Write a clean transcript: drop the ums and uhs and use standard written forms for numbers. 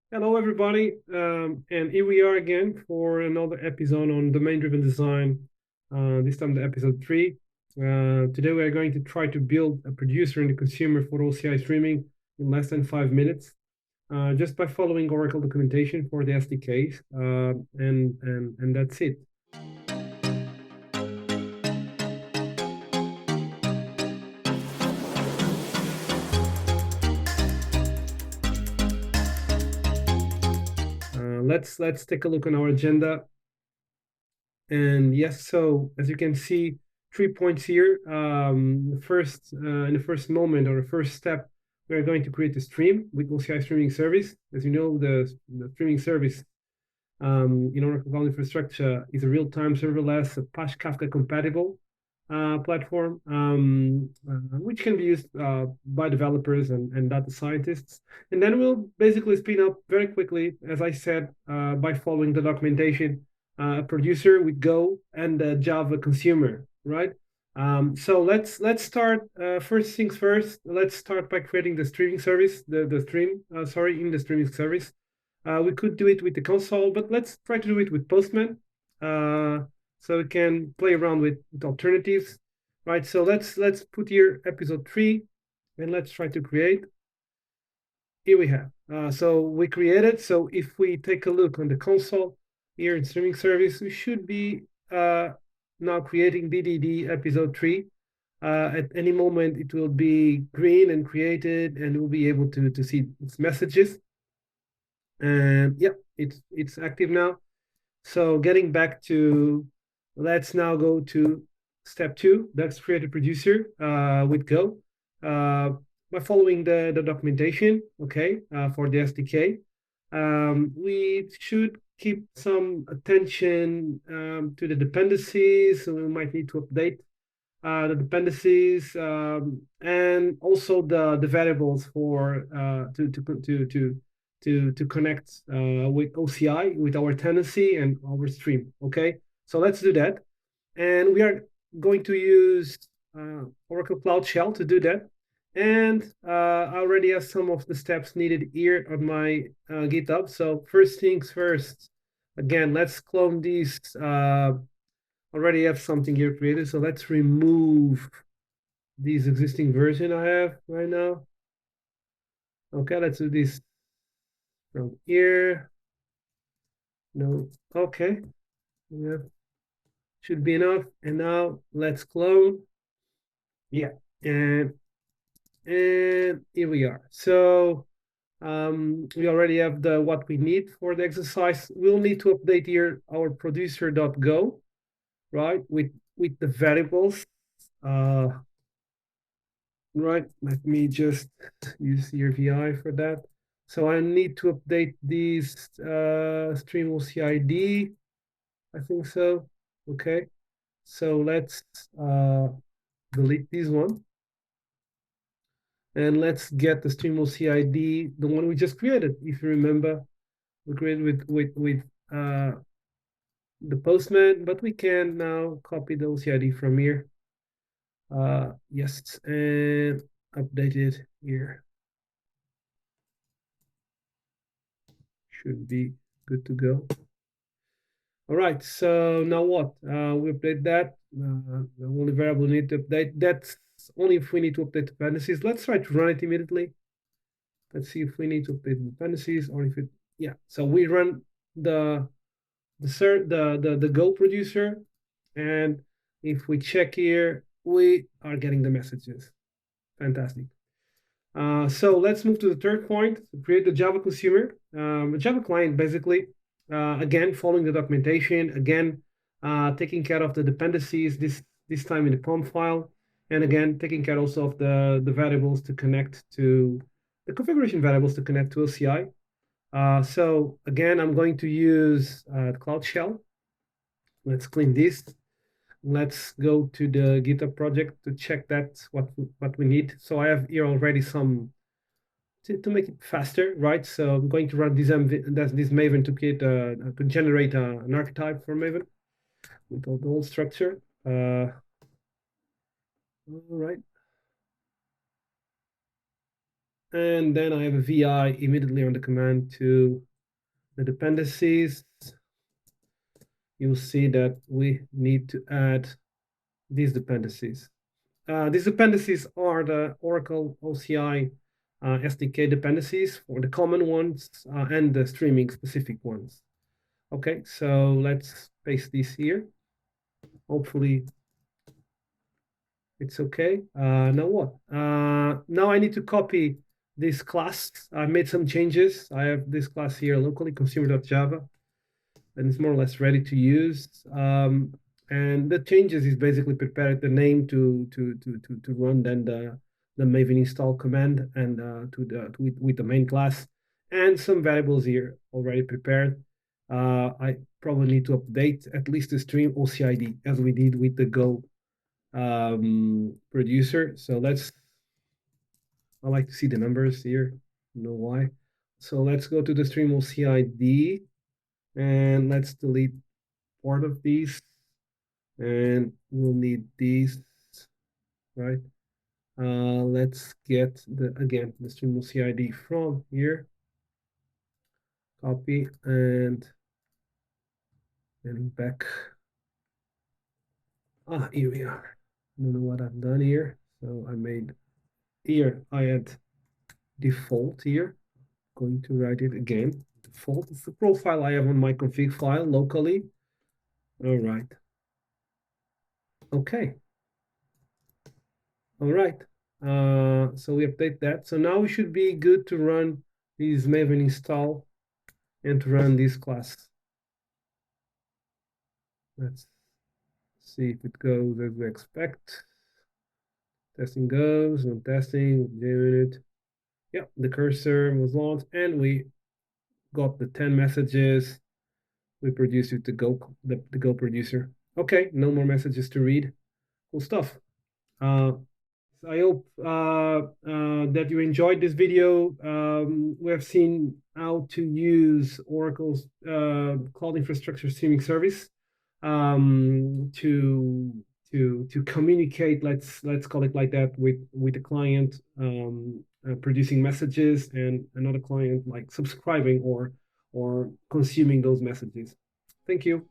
Hello, everybody, and here we are again for another episode on domain-driven design. This time, the episode 3. Today, we are going to try to build a producer and a consumer for OCI streaming in less than 5 minutes, just by following Oracle documentation for the SDKs, and that's it. Let's take a look on our agenda. And yes, so as you can see, 3 points here. First, in the first moment or the first step, we are going to create a stream with OCI streaming service. As you know, the streaming service in Oracle Cloud Infrastructure is a real-time serverless Apache Kafka compatible platform, which can be used by developers and data scientists. And then we'll basically spin up very quickly, as I said, by following the documentation, a producer with Go and a Java consumer, right? So let's start. First things first. Let's start by creating the streaming service, the stream. In the streaming service. We could do it with the console, but let's try to do it with Postman. So we can play around with alternatives, right? So let's put here episode 3, and let's try to create. Here we have. So we created. So if we take a look on the console here in streaming service, we should be now creating DDD episode 3. At any moment, it will be green and created, and we'll be able to see its messages. And yeah, it's active now. So getting back to, let's now go to step 2. That's create a producer with Go by following the documentation, okay, for the SDK. We should keep some attention to the dependencies. So we might need to update the dependencies and also the variables for to connect with OCI, with our tenancy and our stream. Okay, so let's do that. And we are going to use Oracle Cloud Shell to do that. And I already have some of the steps needed here on my GitHub. So first things first, again, let's clone these. Already have something here created. So let's remove this existing version I have right now. Okay, let's do this from here. No, okay. Yeah, should be enough. And now let's clone. Yeah, and here we are. So we already have the what we need for the exercise. We'll need to update here our producer.go, right? With the variables. Right, let me just use the RVI for that. So I need to update these stream OCID. I think so. Okay. So let's delete this one. And let's get the stream OCID, the one we just created. If you remember, we created with the Postman, but we can now copy the OCID from here. Yes, and update it here. Should be good to go. All right, so now what? We update that. The only variable we need to update. That's only if we need to update dependencies. Let's try to run it immediately. Let's see if we need to update dependencies or if it, yeah. So we run the Go producer, and if we check here, we are getting the messages. Fantastic. So let's move to the third point, create the Java consumer. A Java client, basically, again, following the documentation, again, taking care of the dependencies, this time in the POM file, and again, taking care also of the variables to connect to, the configuration variables to connect to OCI. So again, I'm going to use Cloud Shell. Let's clean this. Let's go to the GitHub project to check that's what we need. So I have here already some to make it faster, right? So I'm going to run this Maven to create to generate an archetype for Maven with all the old structure. All right. And then I have a VI immediately on the command to the dependencies. You'll see that we need to add these dependencies. These dependencies are the Oracle OCI SDK dependencies for the common ones and the streaming specific ones. Okay, so let's paste these here. Hopefully it's okay. Now what? Now I need to copy this class. I made some changes. I have this class here locally, consumer.java, and it's more or less ready to use. And the changes is basically prepared the name to run then the Maven install command and with the main class and some variables here already prepared. I probably need to update at least the stream OCID as we did with the Go producer. So I like to see the numbers here. Know why. So let's go to the stream OCID and let's delete part of these, and we'll need these, right? Let's get the stream OCID from here. Copy and back. Here we are. I don't know what I've done here. So I made here, I had default here. Going to write it again. Default is the profile I have on my config file locally. All right. Okay. All right. So we update that. So now we should be good to run this Maven install and to run this class. Let's see if it goes as we expect. Testing goes, on testing, doing it. Yeah, the cursor was launched and we got the 10 messages. We produced it to the Go producer. Okay, no more messages to read. Cool stuff. I hope that you enjoyed this video. We have seen how to use Oracle's cloud infrastructure streaming service to communicate. Let's call it like that with the client producing messages and another client like subscribing or consuming those messages. Thank you.